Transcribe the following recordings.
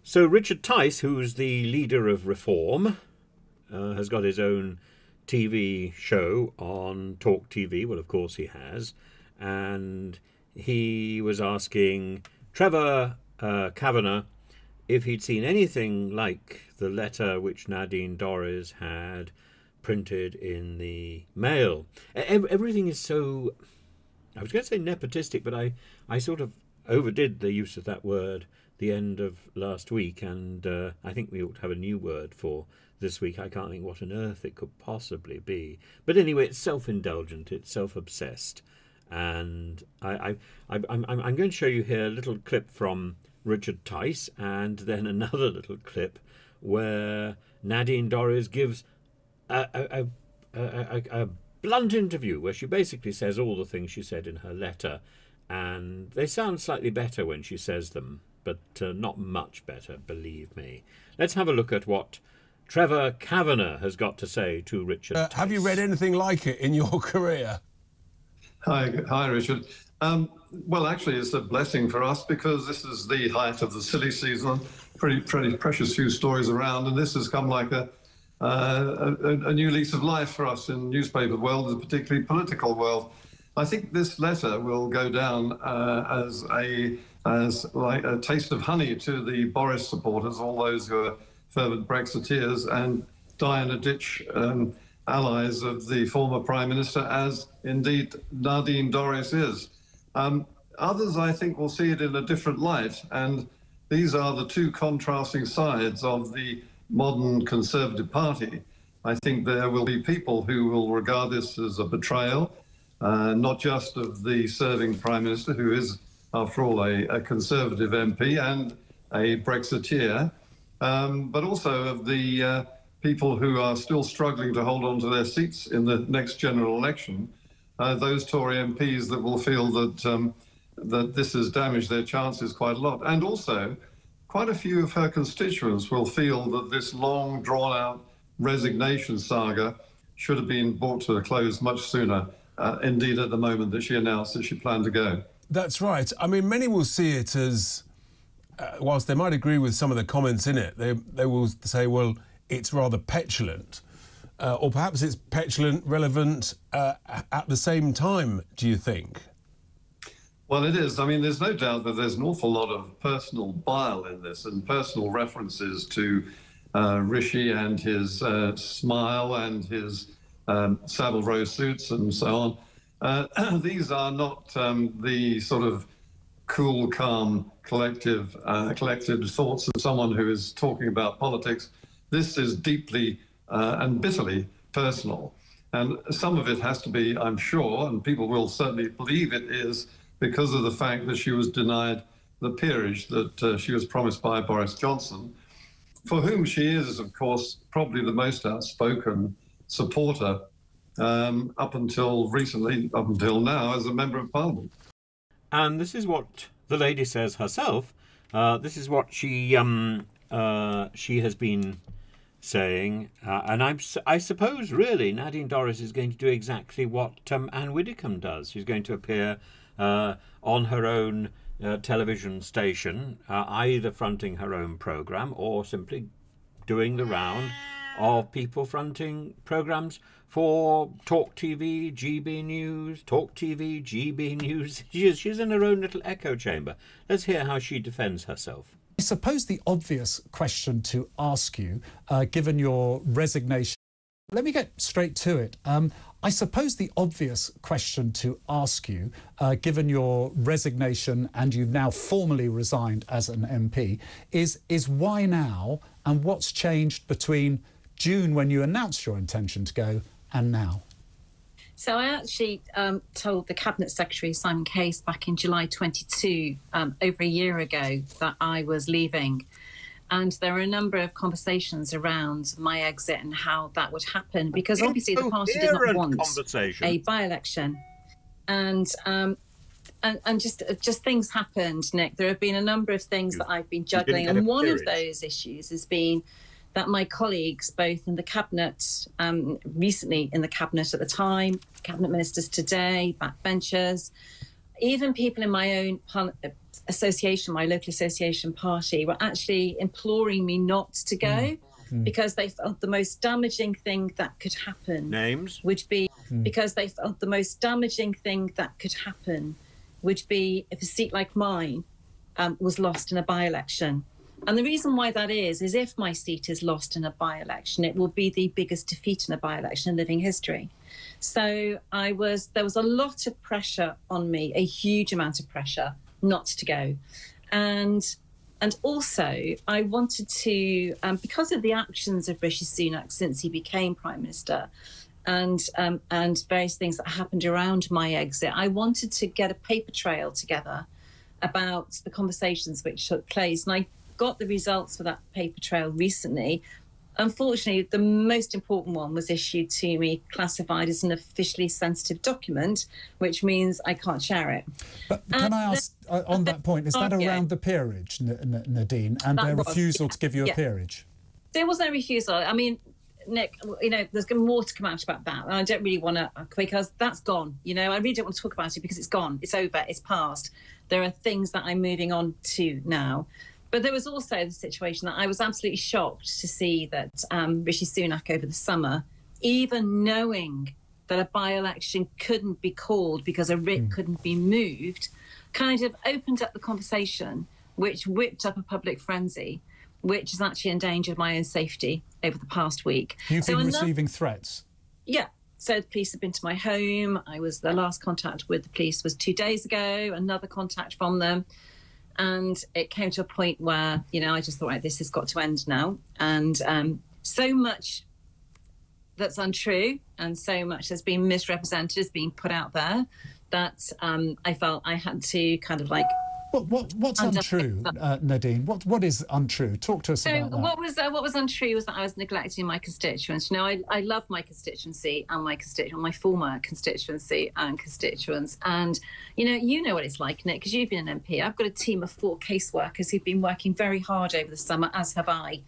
So Richard Tice, who's the leader of Reform, has got his own TV show on Talk TV. Well, of course he has. And he was asking Trevor Kavanagh if he'd seen anything like the letter which Nadine Dorries had printed in the Mail. Everything is so, I was going to say nepotistic, but I sort of overdid the use of that word the end of last week, and I think we ought to have a new word for this week. I can't think what on earth it could possibly be. But anyway, it's self-indulgent, it's self-obsessed. And I'm going to show you here a little clip from Richard Tice, and then another little clip where Nadine Dorries gives a blunt interview where she basically says all the things she said in her letter, and they sound slightly better when she says them, but not much better, believe me. Let's have a look at what Trevor Kavanagh has got to say to Richard Tice. Have you read anything like it in your career? Hi, Richard. Well, actually, it's a blessing for us because this is the height of the silly season. Pretty precious few stories around, and this has come like a new lease of life for us in the newspaper world, and particularly political world. I think this letter will go down as like a taste of honey to the Boris supporters, all those who are fervent Brexiteers and die in a ditch allies of the former Prime Minister, as indeed Nadine Dorries is. Others, I think, will see it in a different light, and these are the two contrasting sides of the modern Conservative Party. I think there will be people who will regard this as a betrayal, not just of the serving Prime Minister, who is, after all, a Conservative MP and a Brexiteer, but also of the people who are still struggling to hold on to their seats in the next general election, those Tory MPs that will feel that that this has damaged their chances quite a lot. And also, quite a few of her constituents will feel that this long, drawn-out resignation saga should have been brought to a close much sooner, indeed at the moment that she announced that she planned to go. That's right. I mean, many will see it as, whilst they might agree with some of the comments in it, they will say, well, it's rather petulant. Or perhaps it's petulant, relevant at the same time, do you think? Well, it is. I mean, there's no doubt that there's an awful lot of personal bile in this and personal references to Rishi and his smile and his Savile Row suits and so on. These are not the sort of cool, calm, collected thoughts of someone who is talking about politics. This is deeply and bitterly personal. And some of it has to be, I'm sure, and people will certainly believe it is, because of the fact that she was denied the peerage that she was promised by Boris Johnson, for whom she is, of course, probably the most outspoken supporter up until recently, up until now, as a Member of Parliament. And this is what the lady says herself. This is what she has been saying. And I suppose, really, Nadine Dorries is going to do exactly what Anne Widdecombe does. She's going to appear on her own television station, either fronting her own programme or simply doing the round of people fronting programmes for Talk TV, GB News, Talk TV, GB News. She's in her own little echo chamber. Let's hear how she defends herself. I suppose the obvious question to ask you, given your resignation... Let me get straight to it. I suppose the obvious question to ask you, given your resignation and you've now formally resigned as an MP, is why now, and what's changed between June, when you announced your intention to go, and now? So I actually told the Cabinet Secretary, Simon Case, back in July 22, over a year ago, that I was leaving. And there were a number of conversations around my exit and how that would happen, because obviously the party did not want a by-election. And just things happened, Nick. There have been a number of things that I've been juggling. And one of those issues has been that my colleagues, both in the Cabinet, recently in the Cabinet at the time, Cabinet ministers today, backbenchers, even people in my own association, my local association party, were actually imploring me not to go because they felt the most damaging thing that could happen Names? would be because they felt the most damaging thing that could happen would be if a seat like mine was lost in a by-election. And the reason why that is if my seat is lost in a by-election, it will be the biggest defeat in a by-election in living history. So there was a lot of pressure on me, a huge amount of pressure not to go. And also I wanted to, because of the actions of Rishi Sunak since he became Prime Minister and various things that happened around my exit, I wanted to get a paper trail together about the conversations which took place. And I got the results for that paper trail recently. Unfortunately, the most important one was issued to me classified as an officially sensitive document, which means I can't share it. But can I ask, on that point, is that around the peerage, Nadine, and their refusal to give you a peerage? There was no refusal. I mean, Nick, there's more to come out about that. And I don't really want to, because that's gone. I really don't want to talk about it because it's gone. It's over. It's past. There are things that I'm moving on to now. But there was also the situation that I was absolutely shocked to see that Rishi Sunak over the summer, even knowing that a by-election couldn't be called because a writ couldn't be moved, kind of opened up the conversation, which whipped up a public frenzy, which has actually endangered my own safety over the past week. You've been receiving threats? Yeah. So the police have been to my home. The last contact with the police was 2 days ago, another contact from them. And it came to a point where, I just thought, right, this has got to end now. And so much that's untrue and so much that's been misrepresented is being put out there that I felt I had to kind of like... What's untrue, Nadine? What is untrue? Talk to us about that. What was untrue was that I was neglecting my constituents. I love my constituency and my former constituency and constituents. And, you know what it's like, Nick, because you've been an MP. I've got a team of 4 caseworkers who've been working very hard over the summer, as have I.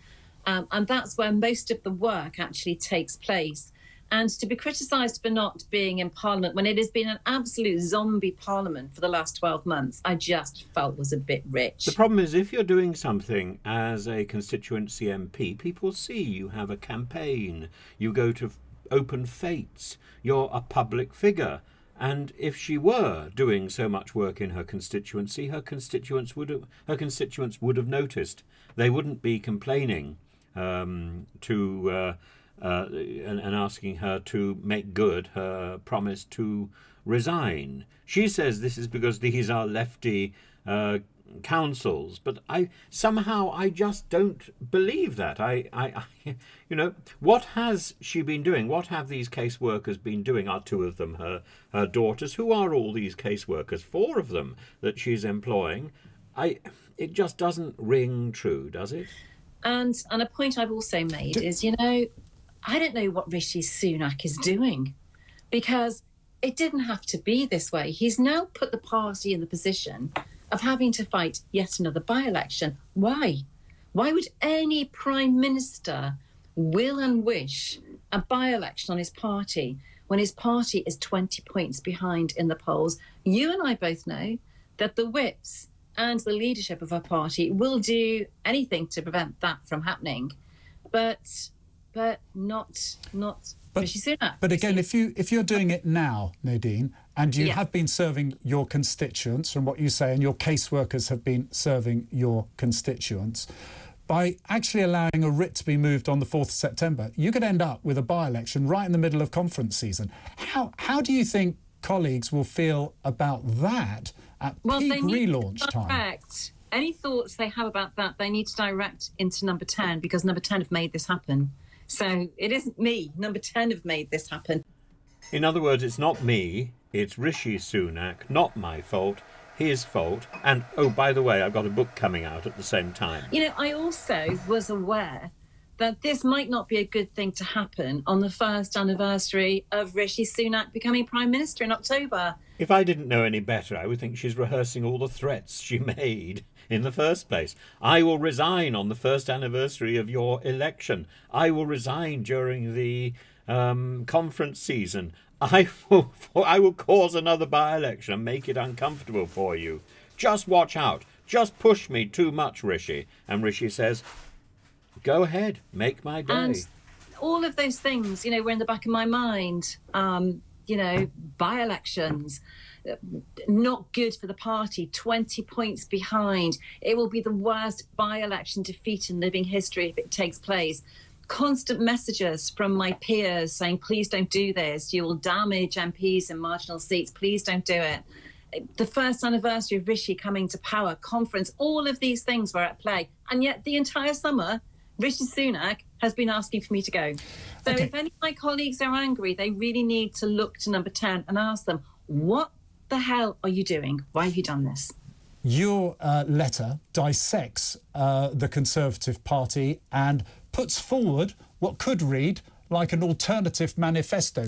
And that's where most of the work actually takes place. And to be criticised for not being in Parliament when it has been an absolute zombie Parliament for the last 12 months, I just felt was a bit rich. The problem is if you're doing something as a constituency MP, people see you have a campaign, you go to open fetes, you're a public figure. And if she were doing so much work in her constituency, her constituents would have noticed. They wouldn't be complaining and asking her to make good her promise to resign. She says this is because these are lefty councils, but I just don't believe that. What has she been doing? What have these caseworkers been doing? Are 2 of them her daughters? Who are all these caseworkers? 4 of them that she's employing. It just doesn't ring true, does it? And a point I've also made is, I don't know what Rishi Sunak is doing, because it didn't have to be this way. He's now put the party in the position of having to fight yet another by-election. Why? Why would any Prime Minister will and wish a by-election on his party when his party is 20 points behind in the polls? You and I both know that the whips and the leadership of our party will do anything to prevent that from happening. But not Rishi Sunak. But again, if you're doing it now, Nadine, and you have been serving your constituents, from what you say, and your caseworkers have been serving your constituents, by actually allowing a writ to be moved on the 4th of September, you could end up with a by-election right in the middle of conference season. How do you think colleagues will feel about that at peak relaunch time? Any thoughts they have about that, they need to direct into Number 10, because Number 10 have made this happen. So it isn't me. Number 10 have made this happen. In other words, it's not me, it's Rishi Sunak, not my fault, his fault. And, oh, by the way, I've got a book coming out at the same time. I also was aware that this might not be a good thing to happen on the 1st anniversary of Rishi Sunak becoming Prime Minister in October. If I didn't know any better, I would think she's rehearsing all the threats she made in the first place. I will resign on the 1st anniversary of your election. I will resign during the conference season. I will cause another by-election and make it uncomfortable for you. Just watch out. Just push me too much, Rishi. And Rishi says, go ahead, make my day. And all of those things, were in the back of my mind. By-elections, not good for the party, 20 points behind. It will be the worst by-election defeat in living history if it takes place. Constant messages from my peers saying, please don't do this. You will damage MPs in marginal seats. Please don't do it. The first anniversary of Rishi coming to power, conference, all of these things were at play. And yet the entire summer, Rishi Sunak has been asking for me to go. So if any of my colleagues are angry, they really need to look to number 10 and ask them, what the hell are you doing? Why have you done this? Your letter dissects the Conservative Party and puts forward what could read like an alternative manifesto,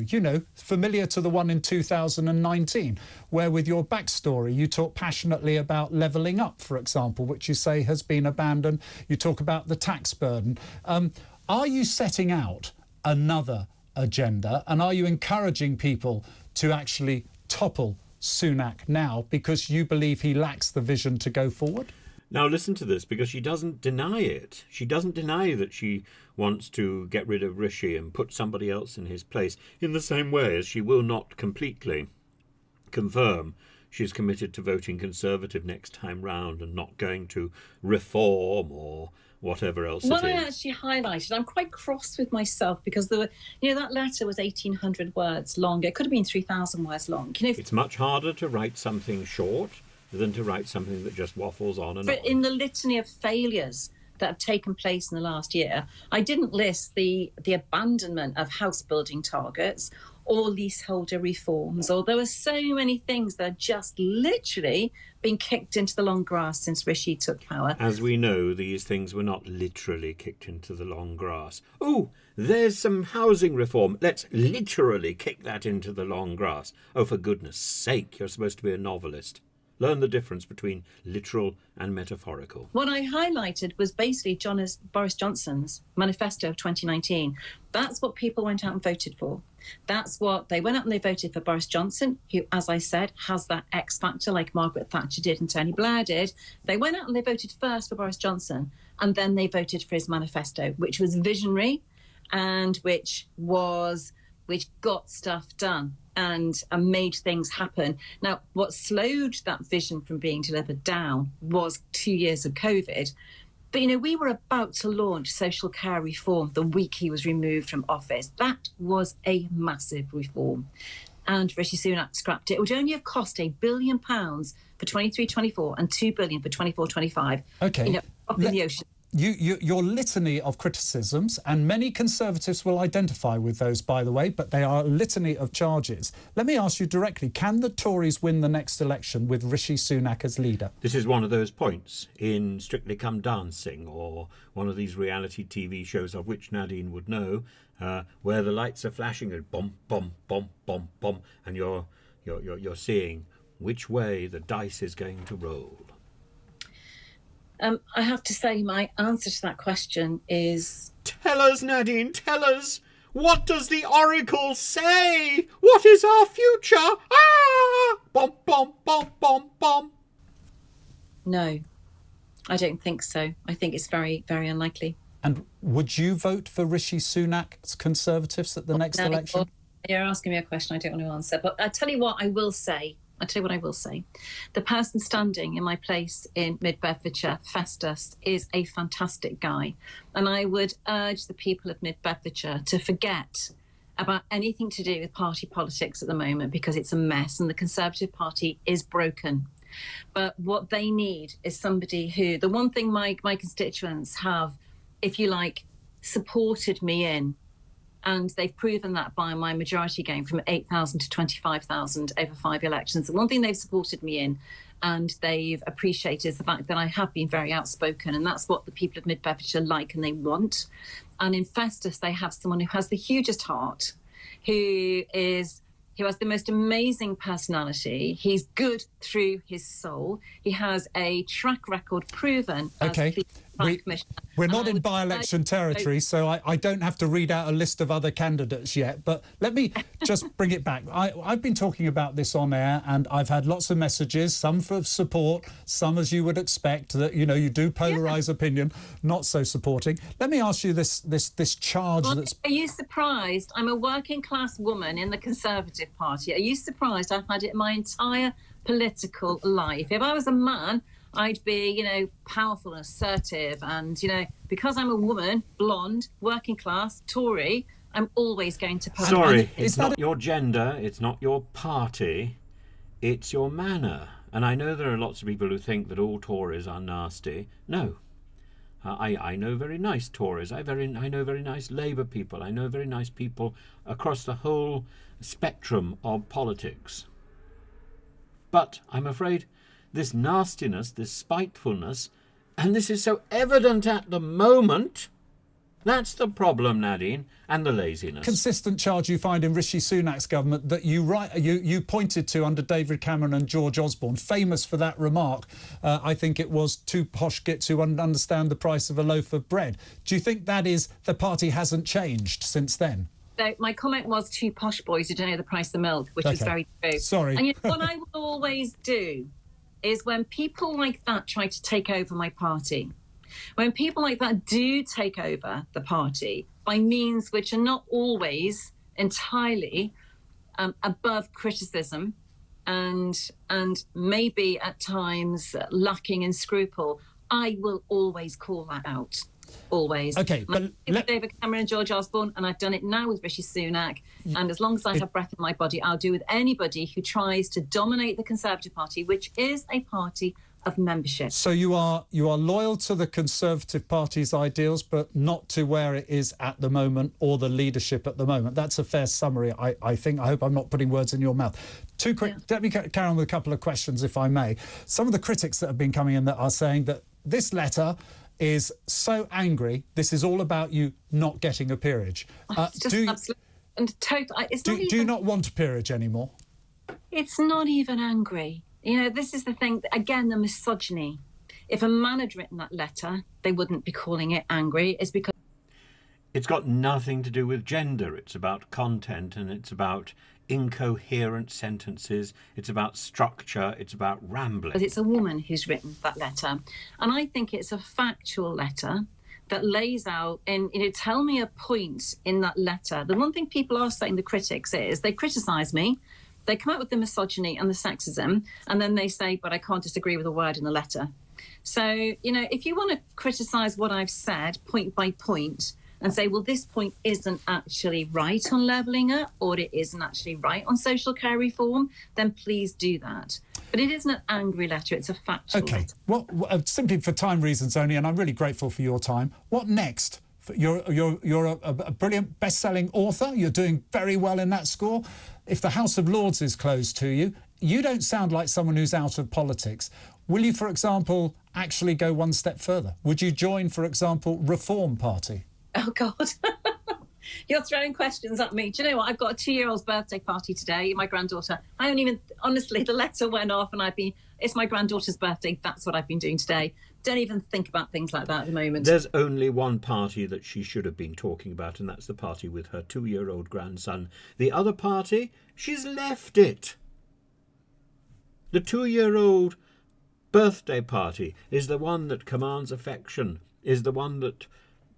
familiar to the one in 2019, where with your backstory you talk passionately about levelling up, for example, which you say has been abandoned. You talk about the tax burden. Are you setting out another agenda, and are you encouraging people to actually topple Sunak now because you believe he lacks the vision to go forward? Now listen to this, because she doesn't deny it. She doesn't deny that she wants to get rid of Rishi and put somebody else in his place, in the same way as she will not completely confirm she's committed to voting Conservative next time round and not going to reform or whatever else What it I is. actually highlighted, I'm quite cross with myself because that letter was 1,800 words long. It could have been 3,000 words long. It's much harder to write something short than to write something that just waffles on and on. In the litany of failures that have taken place in the last year, I didn't list the abandonment of house building targets or leaseholder reforms, or there were so many things that are just literally been kicked into the long grass since Rishi took power. As we know, these things were not literally kicked into the long grass. Oh, there's some housing reform. Let's literally kick that into the long grass. Oh, for goodness sake, you're supposed to be a novelist. Learn the difference between literal and metaphorical. What I highlighted was basically Boris Johnson's manifesto of 2019. That's what people went out and voted for. That's what they went out and they voted for Boris Johnson, who, as I said, has that X factor like Margaret Thatcher did and Tony Blair did. They went out and they voted first for Boris Johnson, and then they voted for his manifesto, which was visionary and which got stuff done and made things happen. Now, what slowed that vision from being delivered down was 2 years of COVID. But, we were about to launch social care reform the week he was removed from office. That was a massive reform. And Rishi Sunak scrapped it. It would only have cost £1 billion for 23-24 and £2 billion for 24-25. OK. Up in the ocean. Your litany of criticisms, and many Conservatives will identify with those, by the way, but they are a litany of charges. Let me ask you directly, can the Tories win the next election with Rishi Sunak as leader? This is one of those points in Strictly Come Dancing, or one of these reality TV shows of which Nadine would know, where the lights are flashing and bom, bom, bom, bom, bom, and you're seeing which way the dice is going to roll. I have to say my answer to that question is... Tell us, Nadine, tell us. What does the oracle say? What is our future? Ah! Bom, bom, bom, bom, bom. No, I don't think so. I think it's very, very unlikely. And would you vote for Rishi Sunak's Conservatives at the next election? You're asking me a question I don't want to answer. But I'll tell you what I will say. The person standing in my place in Mid-Bedfordshire, Festus, is a fantastic guy. And I would urge the people of Mid-Bedfordshire to forget about anything to do with party politics at the moment, because it's a mess and the Conservative Party is broken. But what they need is somebody who, the one thing my constituents have, if you like, supported me in, and they've proven that by my majority gain from 8,000 to 25,000 over 5 elections. The one thing they've supported me in and they've appreciated is the fact that I have been very outspoken, and that's what the people of Mid-Bedfordshire like and they want. And in Festus, they have someone who has the hugest heart, who has the most amazing personality. He's good through his soul. He has a track record proven. OK. Crime Commission. We're not in by-election territory, so I don't have to read out a list of other candidates yet. But let me just bring it back. I've been talking about this on air, and I've had lots of messages, some for support, some, as you would expect, that, you know, you do polarise opinion, not so supporting. Let me ask you this charge that's... Are you surprised? I'm a working-class woman in the Conservative Party. Are you surprised I've had it my entire political life? If I was a man, I'd be, you know, powerful and assertive. And, you know, because I'm a woman, blonde, working class, Tory, I'm always going to... Sorry, it's not your gender, it's not your party, it's your manner. And I know there are lots of people who think that all Tories are nasty. No. I know very nice Tories. I know very nice Labour people. I know very nice people across the whole spectrum of politics. But I'm afraid this nastiness, this spitefulness, and this is so evident at the moment, that's the problem, Nadine, and the laziness. Consistent charge you find in Rishi Sunak's government that you pointed to under David Cameron and George Osborne, famous for that remark. I think it was, too posh git to understand the price of a loaf of bread. Do you think that is, the party hasn't changed since then? So my comment was two posh boys who don't know the price of milk, which is very true. Sorry. And you know, what I will always do is when people like that try to take over my party, when people like that do take over the party by means which are not always entirely above criticism and maybe at times lacking in scruple, I will always call that out. Always. Okay, but David Cameron and George Osborne, and I've done it now with Rishi Sunak. And as long as I have breath in my body, I'll do with anybody who tries to dominate the Conservative Party, which is a party of membership. So you are loyal to the Conservative Party's ideals, but not to where it is at the moment or the leadership at the moment. That's a fair summary, I think. I hope I'm not putting words in your mouth. Too quick. Yeah. Let me carry on with a couple of questions, if I may. Some of the critics that have been coming in that are saying that this letter is so angry. This is all about you not getting a peerage. Do you not want a peerage anymore? It's not even angry. You know, this is the thing, again, the misogyny. If a man had written that letter, they wouldn't be calling it angry. It's because... It's got nothing to do with gender. It's about content, and it's about incoherent sentences. It's about structure. It's about rambling. But it's a woman who's written that letter. And I think it's a factual letter that lays out, and, you know, tell me a point in that letter. The one thing people are saying, the critics, is they criticise me. They come out with the misogyny and the sexism, and then they say, but I can't disagree with a word in the letter. So, you know, if you want to criticise what I've said point by point and say, well, this point isn't actually right on levelling up, or it isn't actually right on social care reform, then please do that. But it isn't an angry letter, it's a factual letter. Well, simply for time reasons only, and I'm really grateful for your time, what next? You're a brilliant best-selling author. You're doing very well in that score. If the House of Lords is closed to you, you don't sound like someone who's out of politics. Will you, for example, actually go one step further? Would you join, for example, Reform Party? Oh, God. You're throwing questions at me. Do you know what? I've got a 2-year-old's birthday party today, my granddaughter. I don't even... Honestly, the letter went off and it's my granddaughter's birthday. That's what I've been doing today. Don't even think about things like that at the moment. There's only one party that she should have been talking about, and that's the party with her 2-year-old grandson. The other party, she's left it. The 2-year-old birthday party is the one that commands affection, is the one that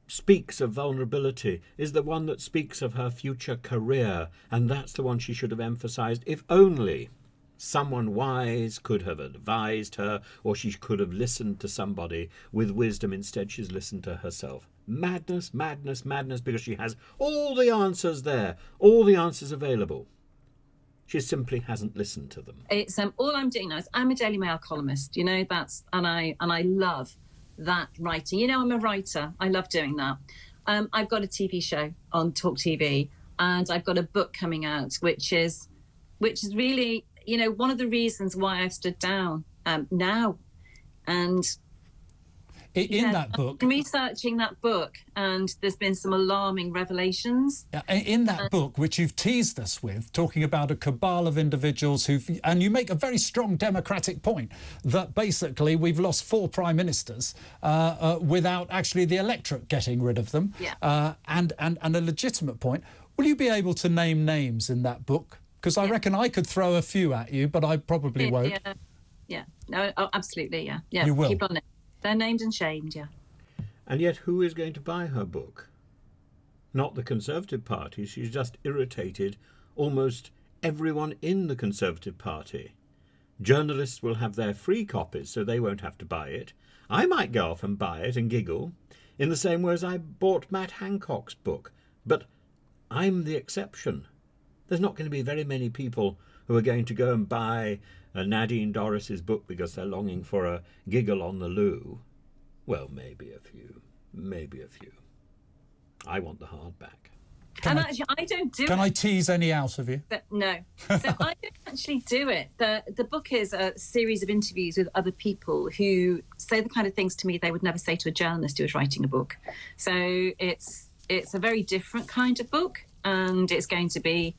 speaks of vulnerability, is the one that speaks of her future career, and that's the one she should have emphasised, if only someone wise could have advised her, or she could have listened to somebody with wisdom. Instead, she's listened to herself. Madness, madness, madness, because she has all the answers there, all the answers available. She simply hasn't listened to them. It's all I'm doing now is I'm a Daily Mail columnist, you know, and I love that writing. You know, I'm a writer. I love doing that. I've got a TV show on Talk TV, and I've got a book coming out, which is really, you know, one of the reasons why I've stood down now. And In that book, I've been researching that book, and there's been some alarming revelations. in that book, which you've teased us with, talking about a cabal of individuals and you make a very strong democratic point that basically we've lost 4 prime ministers without actually the electorate getting rid of them, and a legitimate point. Will you be able to name names in that book? Because I reckon I could throw a few at you, but I probably won't. No, absolutely, yeah. You will. Keep on it. They're named and shamed, yeah. And yet, who is going to buy her book? Not the Conservative Party. She's just irritated almost everyone in the Conservative Party. Journalists will have their free copies, so they won't have to buy it. I might go off and buy it and giggle, in the same way as I bought Matt Hancock's book. But I'm the exception. There's not going to be very many people who are going to go and buy Nadine Dorries' book because they're longing for a giggle on the loo. Well, maybe a few. Maybe a few. I want the hardback. Actually, I don't do it. Can I tease any out of you? No. So I don't actually do it. The book is a series of interviews with other people who say the kind of things to me they would never say to a journalist who was writing a book. So it's a very different kind of book, and it's going to be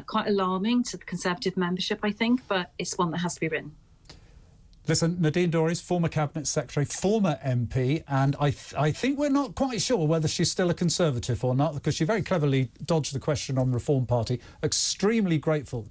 quite alarming to the Conservative membership, I think, but it's one that has to be written. Listen, Nadine Dorries, former Cabinet Secretary, former MP, and I think we're not quite sure whether she's still a Conservative or not, because she very cleverly dodged the question on Reform Party. Extremely grateful